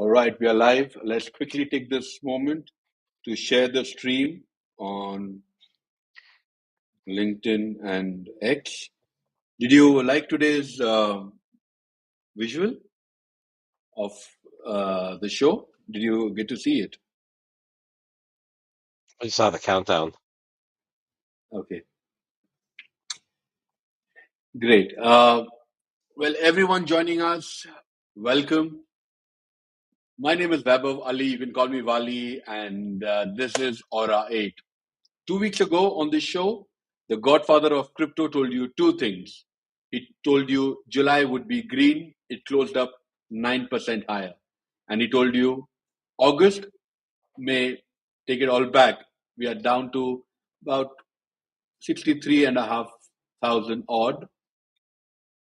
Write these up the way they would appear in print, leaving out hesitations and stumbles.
All right, we are live. Let's quickly take this moment to share the stream on LinkedIn and X. Did you like today's visual of the show? Did you get to see it? I saw the countdown. Okay, great. Well, everyone joining us, welcome. My name is Vaibhavv Ali. You can call me Vali, and this is Aura8. 2 weeks ago on this show, the Godfather of Crypto told you two things. He told you July would be green. It closed up 9% higher. And he told you August may take it all back. We are down to about 63,500 odd.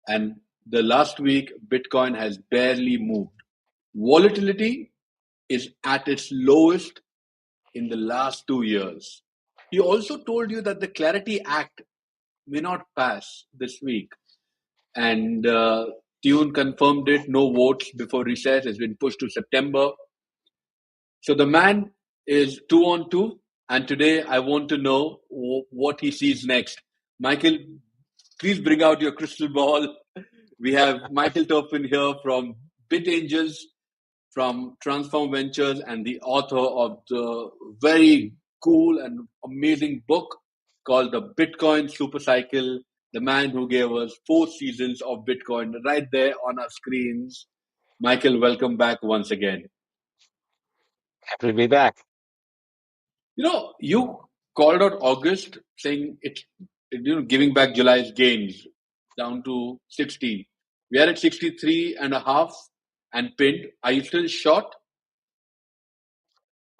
And the last week, Bitcoin has barely moved. Volatility is at its lowest in the last 2 years. He also told you that the Clarity Act may not pass this week. And Tune confirmed it. No votes before recess has been pushed to September. So the man is 2 on 2. And today I want to know what he sees next. Michael, please bring out your crystal ball. We have Michael Terpin here from BitAngels, from Transform Ventures, and the author of the very cool and amazing book called The Bitcoin Supercycle, the man who gave us 4 seasons of Bitcoin right there on our screens. Michael, welcome back once again. Happy to be back. You called out August saying it's giving back July's gains down to 60. We are at 63.5 and pinned. Are you still short?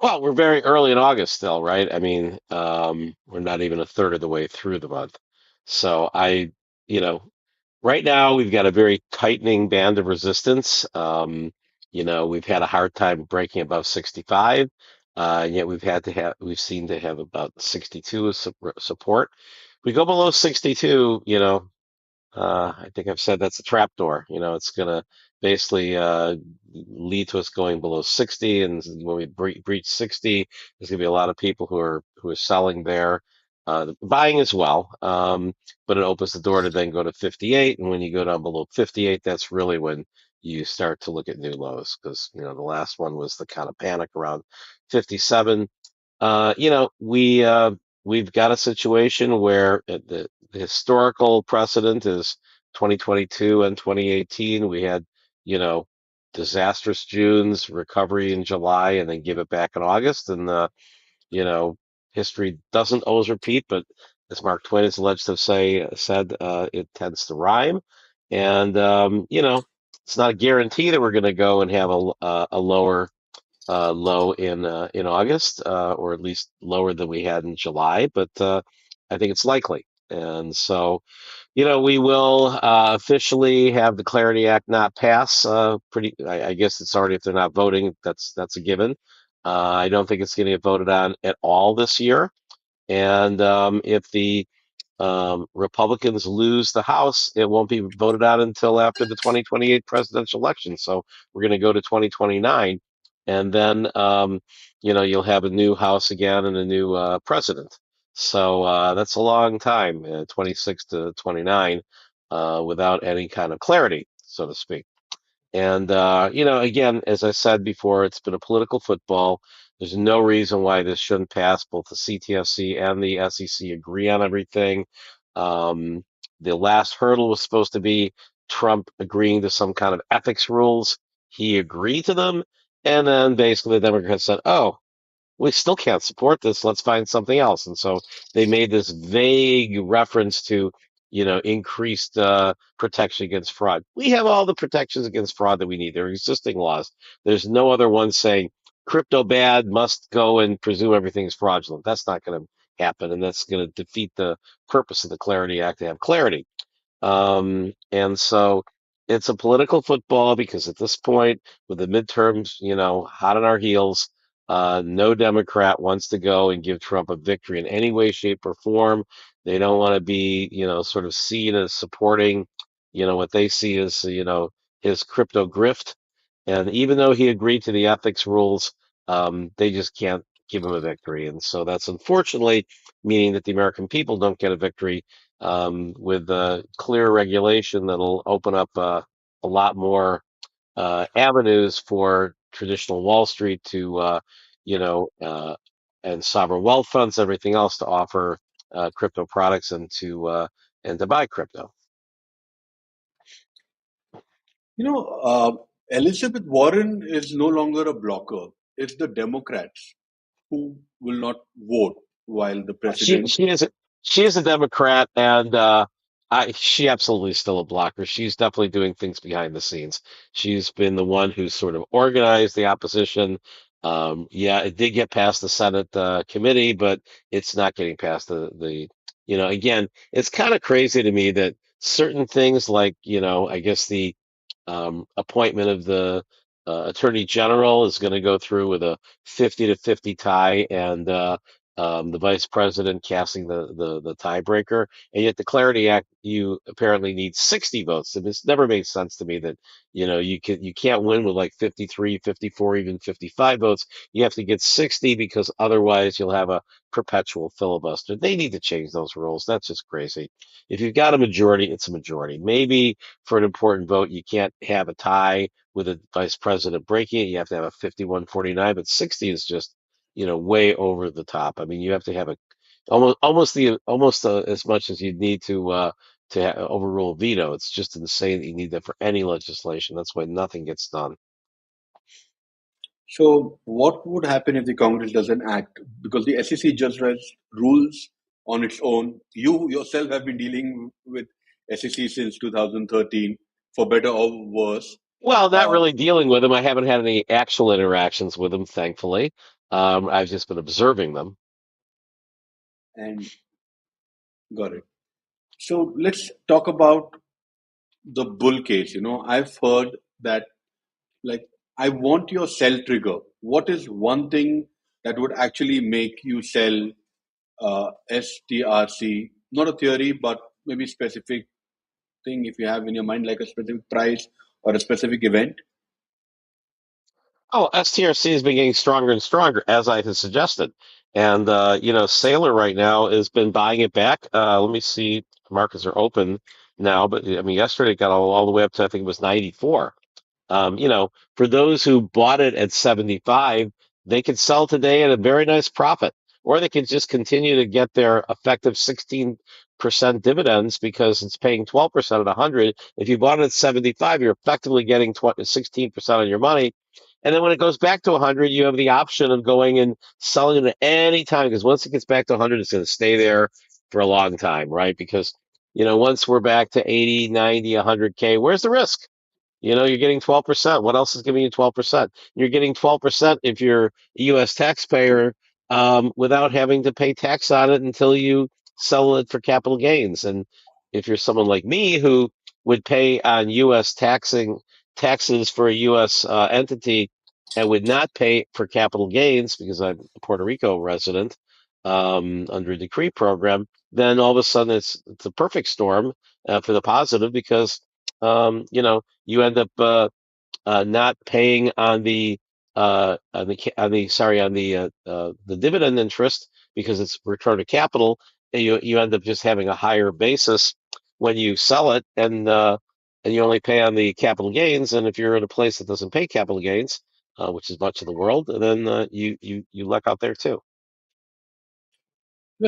Well, we're very early in August still, right? I mean, we're not even a third of the way through the month. So right now we've got a very tightening band of resistance. We've had a hard time breaking above 65, and yet we've seen to have about 62 as support. We go below 62, I think I've said that's a trap door. It's going to basically lead to us going below 60, and when we breach 60, there's going to be a lot of people who are selling there, buying as well. But it opens the door to then go to 58, and when you go down below 58, that's really when you start to look at new lows, because the last one was the kind of panic around 57. We've got a situation where the historical precedent is 2022 and 2018. We had, disastrous Junes, recovery in July, and then give it back in August. And, history doesn't always repeat, but as Mark Twain is alleged to have said, it tends to rhyme. And, it's not a guarantee that we're going to go and have a lower low in August, or at least lower than we had in July, but I think it's likely. And so, we will officially have the Clarity Act not pass. I guess it's already, if they're not voting, that's a given. I don't think it's going to get voted on at all this year. And if the Republicans lose the House, it won't be voted on until after the 2028 presidential election. So we're going to go to 2029, and then you'll have a new House again and a new president. So that's a long time, 26 to 29, without any kind of clarity, so to speak. And again, as I said before, it's been a political football. There's no reason why this shouldn't pass. Both the CTFC and the SEC agree on everything. The last hurdle was supposed to be Trump agreeing to some kind of ethics rules. He agreed to them, and then basically the Democrats said, "Oh, we still can't support this. Let's find something else." And so they made this vague reference to, increased protection against fraud. We have all the protections against fraud that we need. There are existing laws. There's no other one saying crypto bad, must go and presume everything is fraudulent. That's not going to happen, and that's going to defeat the purpose of the Clarity Act to have clarity. And so it's a political football, because at this point, with the midterms, hot on our heels, no Democrat wants to go and give Trump a victory in any way, shape, or form. They don't want to be, sort of seen as supporting, what they see as, his crypto grift. And even though he agreed to the ethics rules, they just can't give him a victory. And so that's unfortunately meaning that the American people don't get a victory with clear regulation that'll open up a lot more avenues for traditional Wall Street to, you know, and sovereign wealth funds, everything else to offer crypto products and to buy crypto. Elizabeth Warren is no longer a blocker. It's the Democrats who will not vote while the She president. she is a, she is a Democrat, and she absolutely is still a blocker. She's definitely doing things behind the scenes. She's been the one who's sort of organized the opposition. Yeah, it did get past the Senate committee, but it's not getting past again, it's kind of crazy to me that certain things like, I guess the appointment of the attorney general is going to go through with a 50-50 tie, and the vice president casting the tiebreaker. And yet, the Clarity Act, you apparently need 60 votes. And it's never made sense to me that you can't win with like 53, 54, even 55 votes. You have to get 60 because otherwise you'll have a perpetual filibuster. They need to change those rules. That's just crazy. If you've got a majority, it's a majority. Maybe for an important vote, you can't have a tie with a vice president breaking it. You have to have a 51-49, but 60 is just, way over the top. I mean, you have to have almost as much as you'd need to overrule a veto. It's just insane that you need that for any legislation. That's why nothing gets done. So, what would happen if the Congress doesn't act? Because the SEC just has rules on its own. You yourself have been dealing with SEC since 2013, for better or worse. Well, not Uh, really dealing with them. I haven't had any actual interactions with them, thankfully. I've just been observing them. and got it. So, let's talk about the bull case. I've heard that, like, I want your sell trigger. What is one thing that would actually make you sell STRC? Not a theory, but maybe specific thing if you have in your mind, like a specific price or a specific event. Oh, STRC has been getting stronger and stronger, as I had suggested. And, Sailor right now has been buying it back. Let me see. Markets are open now, but I mean, yesterday it got all the way up to, I think it was 94. For those who bought it at 75, they could sell today at a very nice profit, or they could just continue to get their effective 16% dividends because it's paying 12% at 100. If you bought it at 75, you're effectively getting 16% on your money. And then when it goes back to 100, you have the option of going and selling it at any time, because once it gets back to 100, it's going to stay there for a long time, right? Because, once we're back to 80, 90, 100K, where's the risk? You're getting 12%. What else is giving you 12%? You're getting 12% if you're a U.S. taxpayer without having to pay tax on it until you sell it for capital gains. And if you're someone like me who would pay on U.S. taxes for a U.S. Entity and would not pay for capital gains because I'm a Puerto Rico resident under a decree program, then all of a sudden it's a perfect storm for the positive because you end up not paying on the dividend interest because it's return of capital, and you end up just having a higher basis when you sell it, and you only pay on the capital gains. And if you're in a place that doesn't pay capital gains, which is much of the world, then you luck out there too.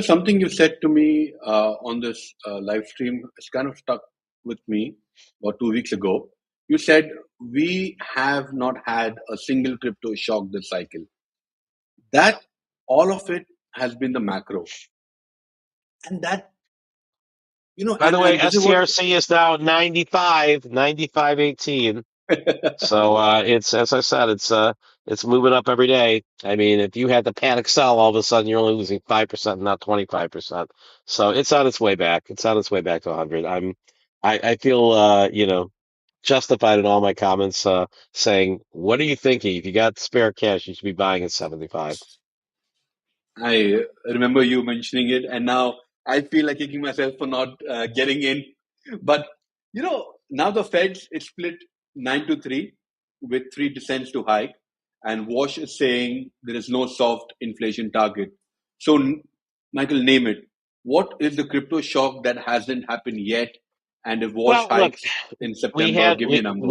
Something you said to me on this live stream is kind of stuck with me about 2 weeks ago. You said we have not had a single crypto shock this cycle. That all of it has been the macro, and that By the way, and this is what. STRC is now 95.18. So it's, as I said, it's moving up every day. I mean, if you had to panic sell, all of a sudden you're only losing 5%, not 25%. So it's on its way back. It's on its way back to 100. I feel justified in all my comments saying, what are you thinking? If you got spare cash, you should be buying at 75. I remember you mentioning it, and now I feel like kicking myself for not getting in. But now the Feds it's split 9-3. with 3 cents to hike, and Wash is saying there is no soft inflation target. So, Michael, name it. What is the crypto shock that hasn't happened yet? And if Wash Well, look, hikes in we September, had give me a number.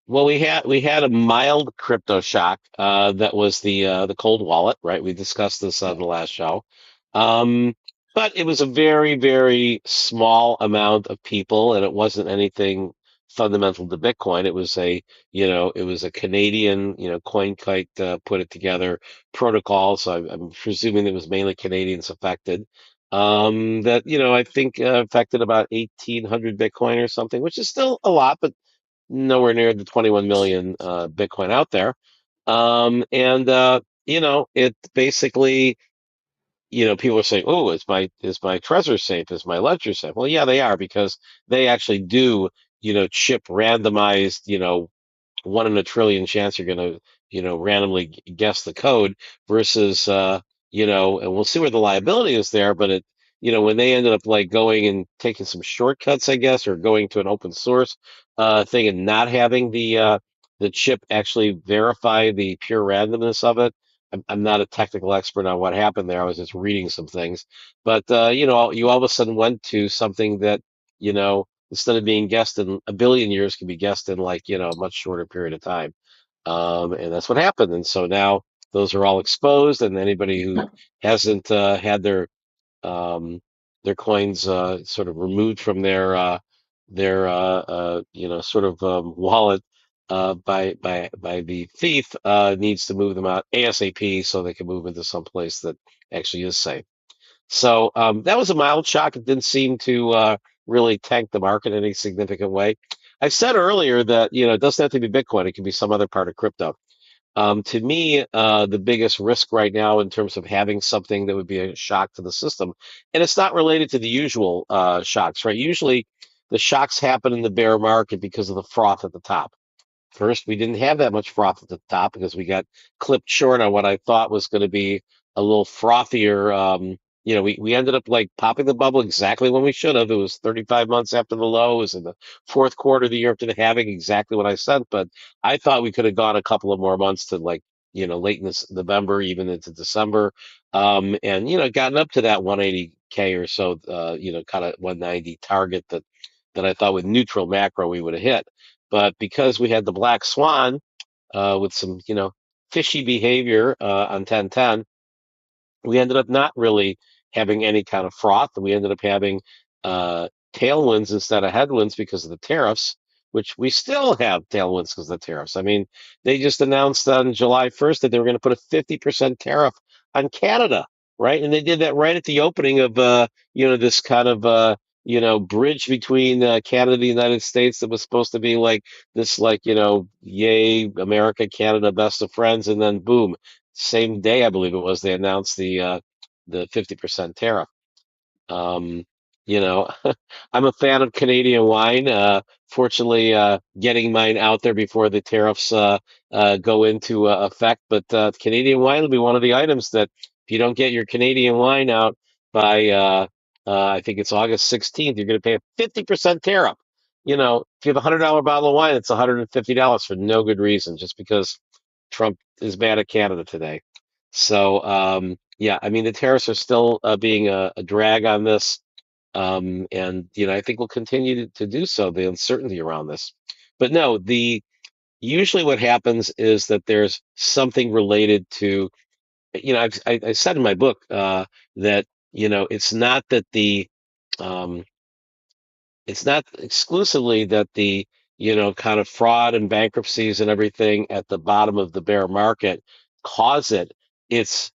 well, we had a mild crypto shock. That was the cold wallet, right? We discussed this on the last show. Um, but it was a very, very small amount of people, and it wasn't anything fundamental to Bitcoin. It was a Canadian, CoinKite put it together protocol. So I'm presuming it was mainly Canadians affected. That I think affected about 1,800 Bitcoin or something, which is still a lot, but nowhere near the 21 million Bitcoin out there. And it basically, people are saying, "Oh, is my Trezor safe? Is my Ledger safe?" Well, yeah, they are because they actually do, chip randomized, 1 in a trillion chance you're going to, randomly guess the code versus, and we'll see where the liability is there. But when they ended up like going and taking some shortcuts, I guess, or going to an open source thing and not having the chip actually verify the pure randomness of it. I'm not a technical expert on what happened there. I was just reading some things, but you all of a sudden went to something that, instead of being guessed in a billion years, can be guessed in like, a much shorter period of time. And that's what happened. And so now those are all exposed, and anybody who hasn't had their coins sort of removed from their sort of wallet by the thief needs to move them out ASAP so they can move into some place that actually is safe. So that was a mild shock. It didn't seem to really tank the market in any significant way. I said earlier that it doesn't have to be Bitcoin; it can be some other part of crypto. To me, the biggest risk right now in terms of having something that would be a shock to the system, and it's not related to the usual shocks, right? Usually, the shocks happen in the bear market because of the froth at the top. First, we didn't have that much froth at the top because we got clipped short on what I thought was going to be a little frothier. We ended up like popping the bubble exactly when we should have. It was 35 months after the low. It was in the fourth quarter of the year after the halving, exactly what I said. But I thought we could have gone a couple of more months to like, late in this November, even into December. And, gotten up to that 180K or so, kind of 190 target that I thought with neutral macro we would have hit. But because we had the black swan with some, fishy behavior on 1010, we ended up not really having any kind of froth. We ended up having tailwinds instead of headwinds because of the tariffs, which we still have tailwinds because of the tariffs. I mean, they just announced on July 1st that they were going to put a 50% tariff on Canada, right? And they did that right at the opening of, this kind of, bridge between Canada and the United States that was supposed to be like this, like, yay, America, Canada, best of friends. And then boom, same day, I believe it was, they announced the 50% tariff. Um, you know, I'm a fan of Canadian wine. Fortunately, getting mine out there before the tariffs go into effect. But Canadian wine will be one of the items that if you don't get your Canadian wine out by, I think it's August 16th, you're going to pay a 50% tariff. If you have $100 bottle of wine, it's $150 for no good reason, just because Trump is mad at Canada today. So, yeah, I mean, the tariffs are still being a drag on this. And, I think we'll continue to do so, the uncertainty around this. But no, usually what happens is that there's something related to, I said in my book that, it's not that um, it's not exclusively that the, kind of fraud and bankruptcies and everything at the bottom of the bear market cause it. It's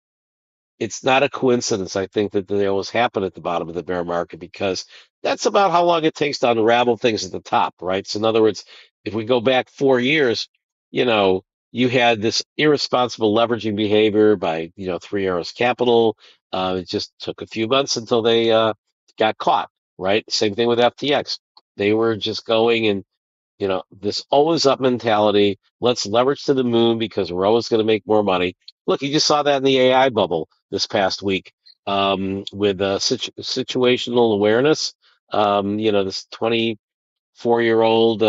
it's not a coincidence, I think, that they always happen at the bottom of the bear market because that's about how long it takes to unravel things at the top, right? So, in other words, if we go back 4 years, you know, you had this irresponsible leveraging behavior by, Three Arrows Capital. It just took a few months until they got caught, right? Same thing with FTX. They were just going and this always up mentality. Let's leverage to the moon because we're always going to make more money. Look, you just saw that in the AI bubble this past week with situational awareness. This 24-year-old,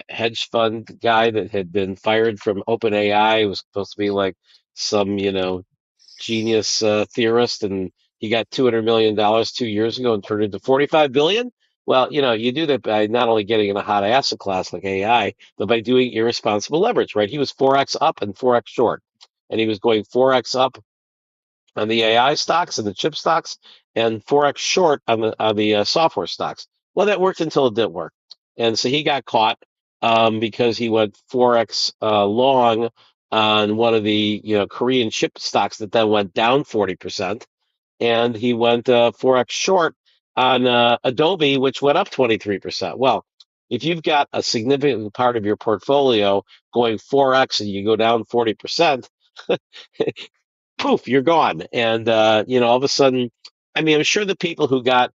hedge fund guy that had been fired from OpenAI. It was supposed to be like some, genius theorist, and he got $200 million 2 years ago and turned into 45 billion. Well, you do that by not only getting in a hot asset class like AI, but by doing irresponsible leverage, right? He was 4x up and 4x short, and he was going 4x up on the AI stocks and the chip stocks, and 4x short on the software stocks. Well, that worked until it didn't work, and so he got caught because he went 4x long on one of the Korean chip stocks that then went down 40%, and he went 4x short on Adobe, which went up 23%. Well, if you've got a significant part of your portfolio going 4x and you go down 40%, poof, you're gone. And all of a sudden, I mean, I'm sure the people who got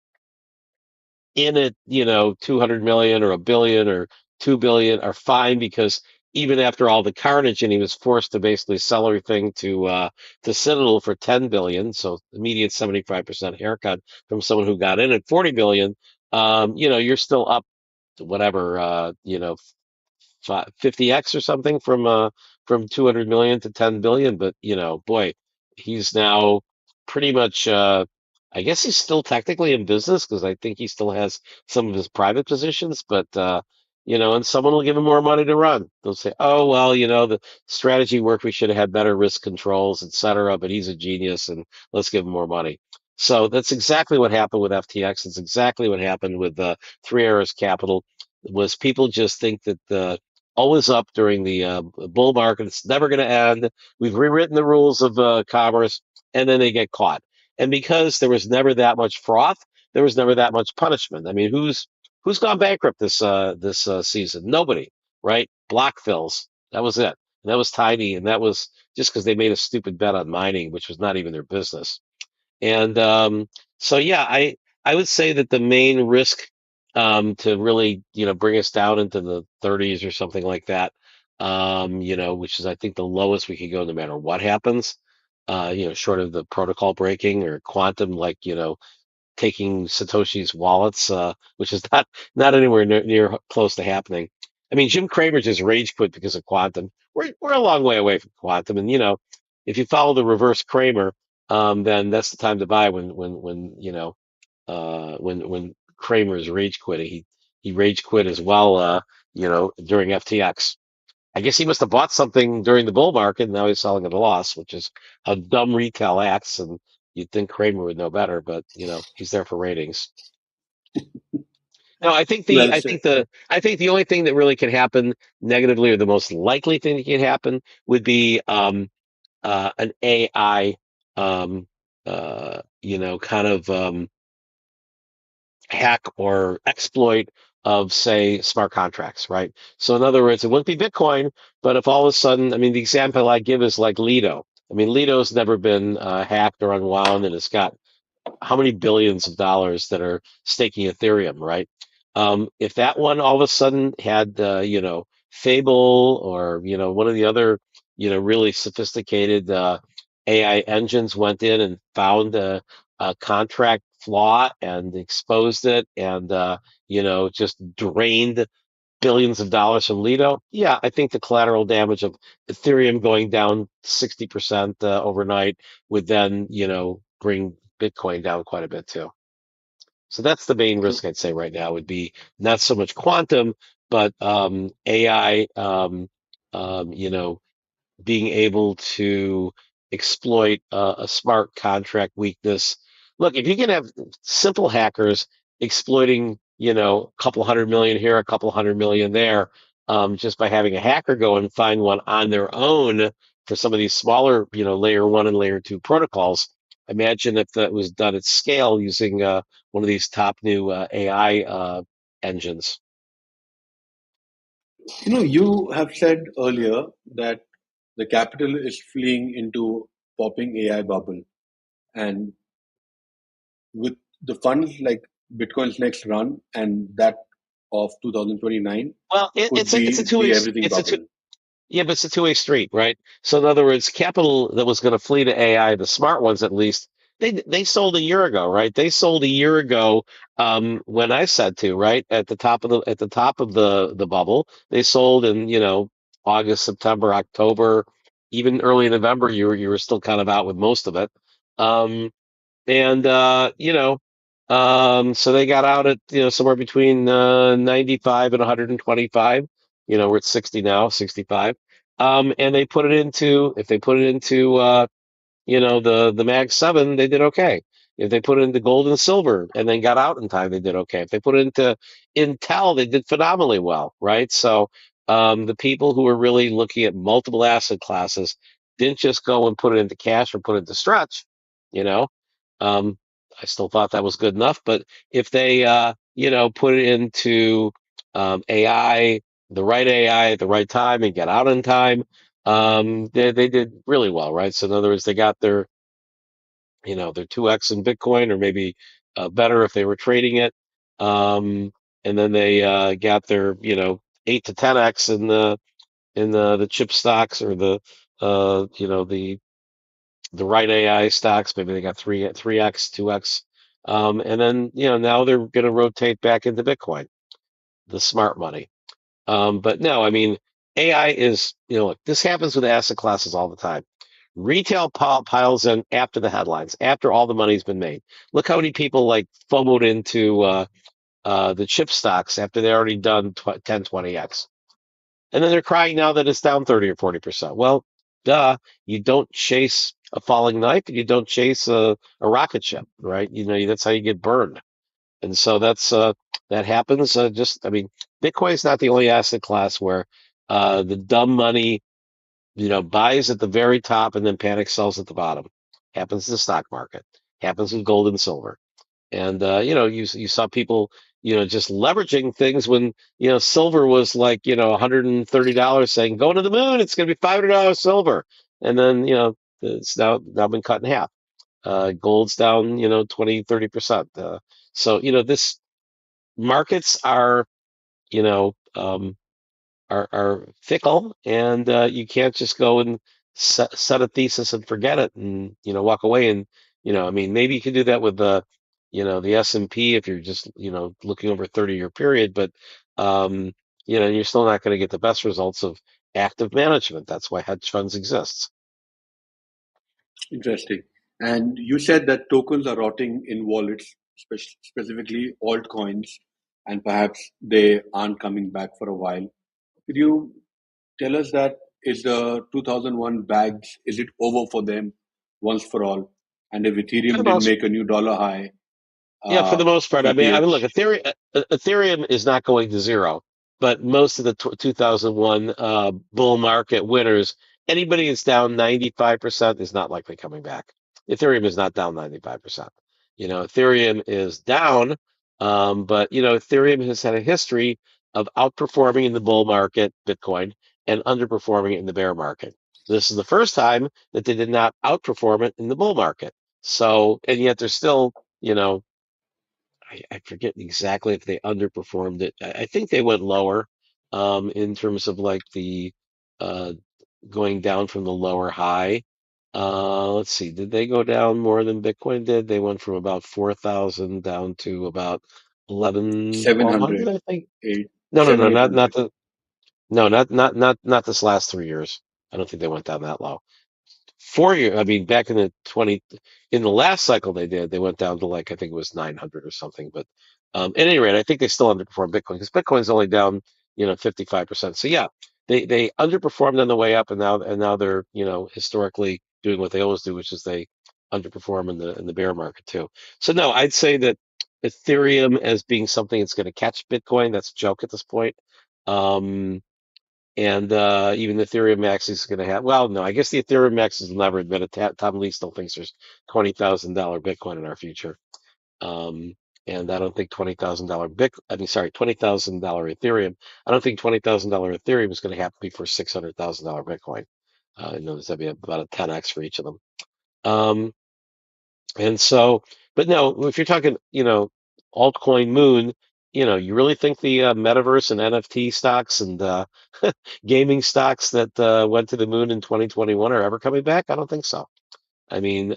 in at 200 million or a billion or 2 billion are fine, because even after all the carnage, and he was forced to basically sell everything to Citadel for 10 billion, so immediate 75% haircut from someone who got in at 40 billion. You're still up to whatever, 50x or something from 200 million to 10 billion. But boy, he's now pretty much I guess he's still technically in business, because I think he still has some of his private positions, but and someone will give him more money to run. They'll say, oh well, the strategy worked, we should have had better risk controls, etc., but he's a genius and let's give him more money. So that's exactly what happened with FTX. It's exactly what happened with Three Arrows Capital. Was people just think that the always up during the bull market. It's never going to end. We've rewritten the rules of commerce, and then they get caught. And because there was never that much froth, there was never that much punishment. I mean, who's gone bankrupt this season? Nobody, right? Block fills. That was it. And that was tiny, and that was just because they made a stupid bet on mining, which was not even their business. And so, yeah, I would say that the main risk to really, bring us down into the 30s or something like that, which is, I think, the lowest we could go no matter what happens, short of the protocol breaking or quantum, like, taking Satoshi's wallets, which is not anywhere near close to happening. I mean, Jim Cramer just rage quit because of quantum. We're a long way away from quantum, and if you follow the reverse Cramer, then that's the time to buy when Cramer is rage quitting. He rage quit as well, during FTX. I guess he must have bought something during the bull market, and now he's selling at a loss, which is how dumb retail acts. And you'd think Kramer would know better, but he's there for ratings. No, Well said. I think the only thing that really can happen negatively, or the most likely thing that can happen, would be an AI, kind of hack or exploit of, say, smart contracts, right? So in other words, it wouldn't be Bitcoin, but if all of a sudden, I mean, the example I give is like Lido. I mean, Lido's never been hacked or unwound, and it's got how many billions of dollars that are staking Ethereum, right? If that one all of a sudden had, Fable, or, one of the other, really sophisticated AI engines went in and found a contract flaw and exposed it, and, just drained billions of dollars from Lido, yeah, I think the collateral damage of Ethereum going down 60% overnight would then, bring Bitcoin down quite a bit too. So that's the main risk I'd say right now, would be not so much quantum, but AI, being able to exploit a smart contract weakness. Look, if you can have simple hackers exploiting, a couple 100 million here, a couple 100 million there, just by having a hacker go and find one on their own for some of these smaller, layer one and layer two protocols. Imagine if that was done at scale using one of these top new AI engines. You have said earlier that the capital is fleeing into popping AI bubble, and with the funds like Bitcoin's next run and that of 2029 Well, could it's a be two-way the everything it's a two bubble. Yeah, but it's a two-way street, right? So in other words, capital that was going to flee to AI, the smart ones at least, They sold a year ago, right? They sold a year ago when I said to, right? At the top of the bubble. They sold in, August, September, October, even early November, you were still kind of out with most of it. Um, and so they got out at somewhere between 95 and 125. We're at 60 now, 65. And they put it into if they put it into the Mag 7, they did okay. If they put it into gold and silver and then got out in time, they did okay. If they put it into Intel, they did phenomenally well, right? So the people who were really looking at multiple asset classes didn't just go and put it into cash or put it into stretch, you know. Um, I still thought that was good enough, but if they put it into AI, the right AI at the right time and get out in time, they did really well, right? So in other words, they got their 2x in Bitcoin, or maybe better if they were trading it, and then they got their 8 to 10x in the chip stocks, or the right AI stocks. Maybe they got 3x, 2x, and then now they're going to rotate back into Bitcoin, the smart money. But no, I mean, AI is, look, this happens with asset classes all the time. Retail piles in after the headlines, after all the money's been made. Look how many people like FOMOed into the chip stocks after they already done 10, 20x. And then they're crying now that it's down 30 or 40%. Well, duh, you don't chase a falling knife, and you don't chase a rocket ship, right? That's how you get burned. And so that happens. I mean, Bitcoin is not the only asset class where the dumb money, buys at the very top and then panic sells at the bottom. Happens in the stock market. Happens with gold and silver. And you saw people, just leveraging things when silver was like $130, saying going to the moon, it's going to be $500 silver, and then it's now been cut in half. Gold's down 20-30%. So this markets are you know um, are fickle, and you can't just go and set a thesis and forget it, and walk away. And I mean, maybe you can do that with the S&P if you're just looking over a 30-year period, but um, you're still not going to get the best results of active management. That's why hedge funds exist. Interesting. And you said that tokens are rotting in wallets, specifically altcoins, and perhaps they aren't coming back for a while. Could you tell us that is the 2001 bags, is it over for them once for all? And if For the Ethereum didn't most make a new dollar high, Yeah, for the most part. I mean, look, ETH, Ethereum is not going to zero, but most of the 2001 bull market winners, anybody that's down 95% is not likely coming back. Ethereum is not down 95%. Ethereum is down, but Ethereum has had a history of outperforming in the bull market, Bitcoin, and underperforming it in the bear market. This is the first time that they did not outperform it in the bull market. So, and yet they're still, you know I forget exactly if they underperformed it. I think they went lower in terms of like the uh, going down from the lower high. Let's see, did they go down more than Bitcoin did? They went from about 4,000 down to about 11, 1,200, 700, I think. 8, No, no, seven, no, eight not hundred. the no, not this last 3 years. I don't think they went down that low. 4 year, I mean, back in the last cycle they went down to like, I think it was 900 or something. But at any rate, I think they still underperform Bitcoin, because Bitcoin's only down, 55%. So yeah, they underperformed on the way up, and now they're, historically doing what they always do, which is they underperform in the bear market too. So no, I'd say that Ethereum as being something that's going to catch Bitcoin, that's a joke at this point. Um, and even the Ethereum Max is going to have, well, no, I guess the Ethereum Max will never admit it. Tom Lee still thinks there's $20,000 Bitcoin in our future. Um, and I don't think $20,000 Ethereum. I don't think $20,000 Ethereum is going to happen before $600,000 Bitcoin. There's going to be about a 10x for each of them. Um, and so, but no, if you're talking, altcoin moon, you really think the metaverse and NFT stocks and gaming stocks that went to the moon in 2021 are ever coming back? I don't think so. I mean,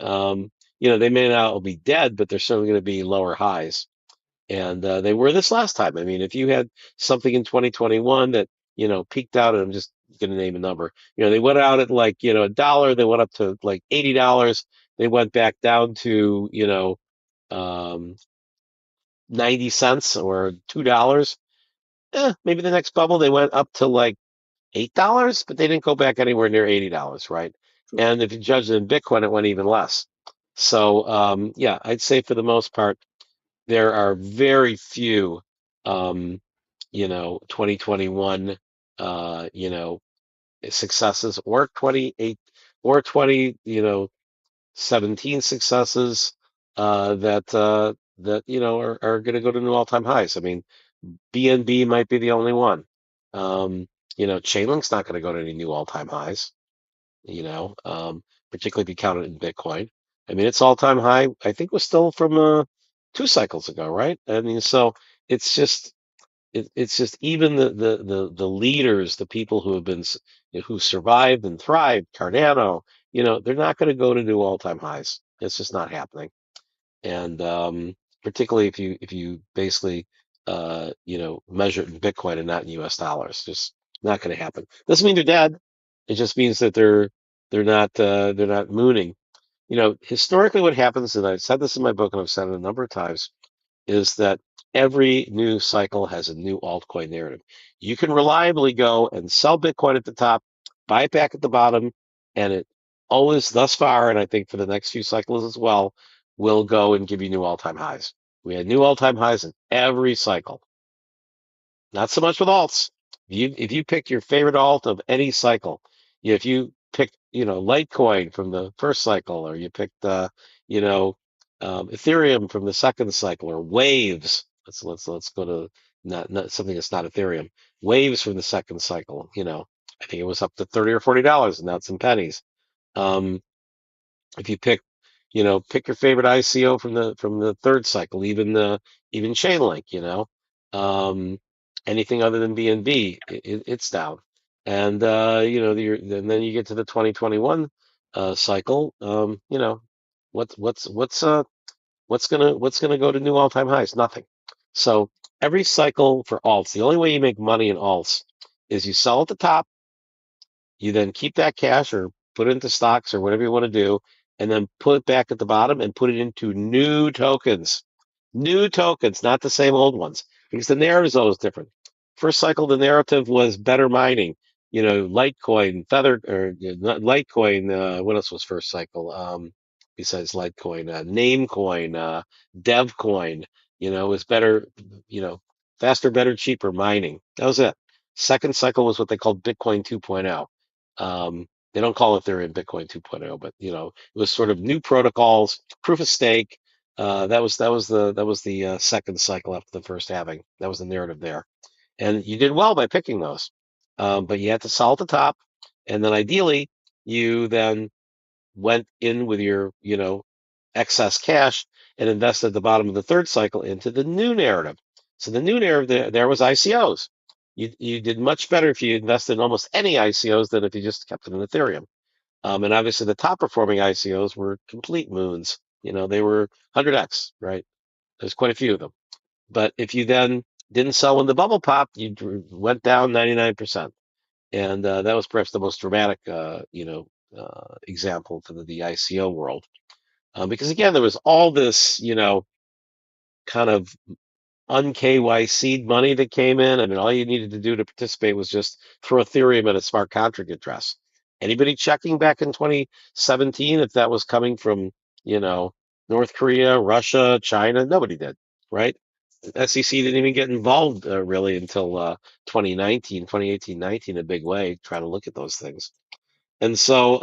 they may not all be dead, but they're certainly going to be lower highs. And they were this last time. I mean, if you had something in 2021 that, peaked out, and I'm just going to name a number, they went out at like, a dollar, they went up to like $80, they went back down to, um, 90 cents or $2. Maybe the next bubble they went up to like $8, but they didn't go back anywhere near $80, right? True. And if you judge it in Bitcoin, it went even less. So yeah, I'd say for the most part, there are very few, 2021, successes, or 28 or 2017 successes that are going to go to new all-time highs. I mean, BNB might be the only one. Um, Chainlink's not going to go to any new all-time highs, particularly if you count it in Bitcoin. I mean, its all-time high, I think, was still from 2 cycles ago, right? I mean, so it's just it's just even the leaders, the people who have been who survived and thrived, Cardano, they're not going to go to new all-time highs. It's just not happening. And particularly if you basically measure it in Bitcoin and not in U.S. dollars, just not going to happen. Doesn't mean they're dead. It just means that they're not mooning. Historically, what happens, and I've said this in my book and I've said it a number of times, is that every new cycle has a new altcoin narrative. You can reliably go and sell Bitcoin at the top, buy it back at the bottom, and it always, thus far, and I think for the next few cycles as well, will go and give you new all-time highs. We had new all-time highs in every cycle. Not so much with alts. If you pick your favorite alt of any cycle, if you pick, Litecoin from the first cycle, or you picked, Ethereum from the second cycle, or Waves. Let's go to not something that's not Ethereum. Waves from the second cycle. I think it was up to $30 or $40, and now it's in pennies. Um, if you pick your favorite ICO from the third cycle, even Chainlink, um, anything other than BNB, it's down. And and then you get to the 2021 cycle. What's gonna go to new all-time highs? Nothing. So every cycle for alts, the only way you make money in alts is you sell at the top, you then keep that cash or put it into stocks or whatever you want to do, and then put it back at the bottom and put it into new tokens. New tokens, not the same old ones, because the narrative is always different. First cycle, the narrative was better mining. Litecoin, Feather, or not Litecoin. What else was first cycle? Besides Litecoin, Namecoin, Devcoin. Was better. Faster, better, cheaper mining. That was it. Second cycle was what they called Bitcoin 2.0. They don't call it Ethereum Bitcoin 2.0, but it was sort of new protocols, proof of stake. That was the second cycle after the first halving. That was the narrative there, and you did well by picking those. But you had to sell at the top, and then ideally you then went in with your excess cash and invested at the bottom of the third cycle into the new narrative. So the new narrative there was ICOs. You did much better if you invested in almost any ICOs than if you just kept it in Ethereum. And obviously the top performing ICOs were complete moons. They were 100x, right? There's quite a few of them. But if you then didn't sell when the bubble popped, you went down 99%. And that was perhaps the most dramatic, example for the ICO world. Because again, there was all this, kind of un-KYC'd money that came in. I mean, all you needed to do to participate was just throw Ethereum at a smart contract address. Anybody checking back in 2017 if that was coming from, North Korea, Russia, China? Nobody did, right? SEC didn't even get involved really until 2019, 2018, 19, a big way, trying to look at those things. And so,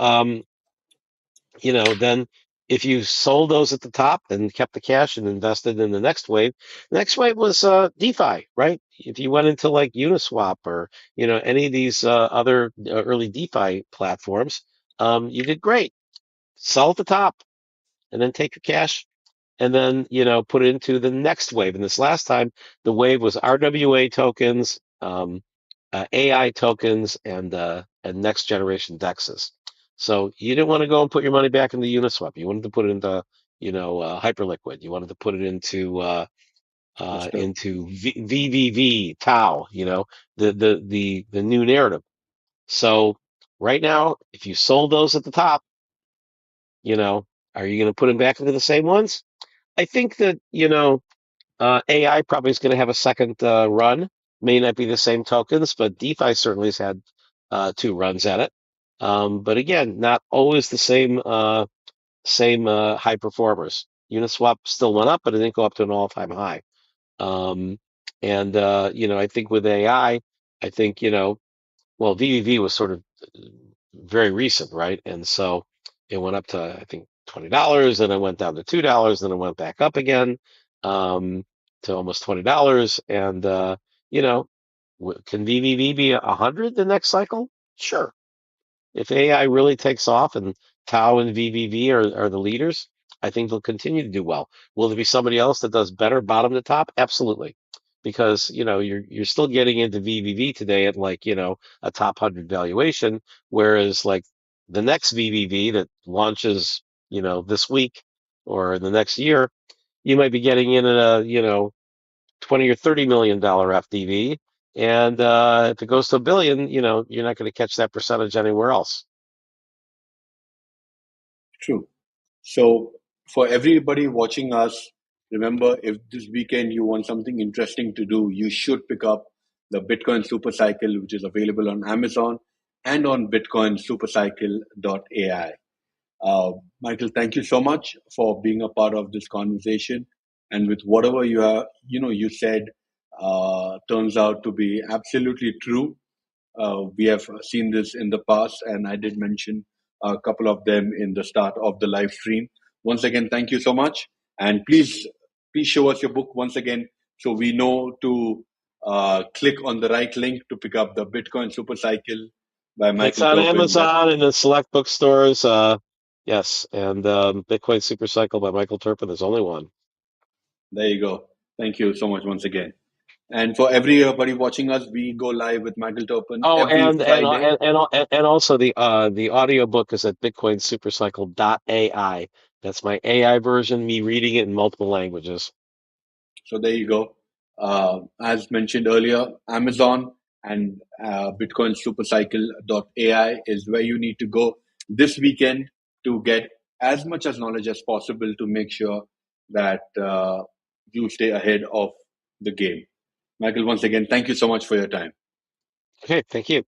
then if you sold those at the top and kept the cash and invested in the next wave was DeFi, right? If you went into like Uniswap or any of these other early DeFi platforms, you did great. Sell at the top and then take your cash and then put it into the next wave. And this last time, the wave was RWA tokens, AI tokens, and next generation dexes. So you didn't want to go and put your money back into Uniswap. You wanted to put it into hyperliquid. You wanted to put it Crystal. into VVV Tau, the new narrative. So right now, if you sold those at the top, are you going to put them back into the same ones? I think that, AI probably is going to have a second run. May not be the same tokens, but DeFi certainly has had two runs at it. But again, not always the same high performers. Uniswap still went up, but it didn't go up to an all-time high. Um, and I think with AI, I think well, VVV was sort of very recent, right? And so it went up to, I think, $20, then it went down to $2, then it went back up again to almost $20. And you know, can VVV be 100 the next cycle? Sure. If AI really takes off and Tau and VVV are the leaders, I think they'll continue to do well. Will there be somebody else that does better bottom to top? Absolutely. Because, you're still getting into VVV today at like, a top 100 valuation, whereas like the next VVV that launches, this week or the next year, you might be getting in at a, 20 or $30 million FDV. And if it goes to a billion, you're not going to catch that percentage anywhere else. True. So, for everybody watching us, remember, if this weekend you want something interesting to do, you should pick up the Bitcoin Super Cycle, which is available on Amazon and on bitcoinsupercycle.ai. Michael, thank you so much for being a part of this conversation. And with whatever you said, turns out to be absolutely true. We have seen this in the past, and I did mention a couple of them in the start of the live stream. Once again, thank you so much, and please show us your book once again so we know to click on the right link to pick up the Bitcoin Super Cycle by It's Michael on Terpin. Amazon and in select bookstores. Yes, and Bitcoin Supercycle by Michael Terpin. There's only one. There you go. Thank you so much once again. And for everybody watching us, we go live with Michael Terpin Oh, every and and Friday. and also the audio book is at BitcoinSupercycle.ai. That's my AI version, me reading it in multiple languages. So there you go. As mentioned earlier, Amazon and BitcoinSupercycle.ai is where you need to go this weekend to get as much as knowledge as possible to make sure that you stay ahead of the game. Michael, once again, thank you so much for your time. Okay, thank you.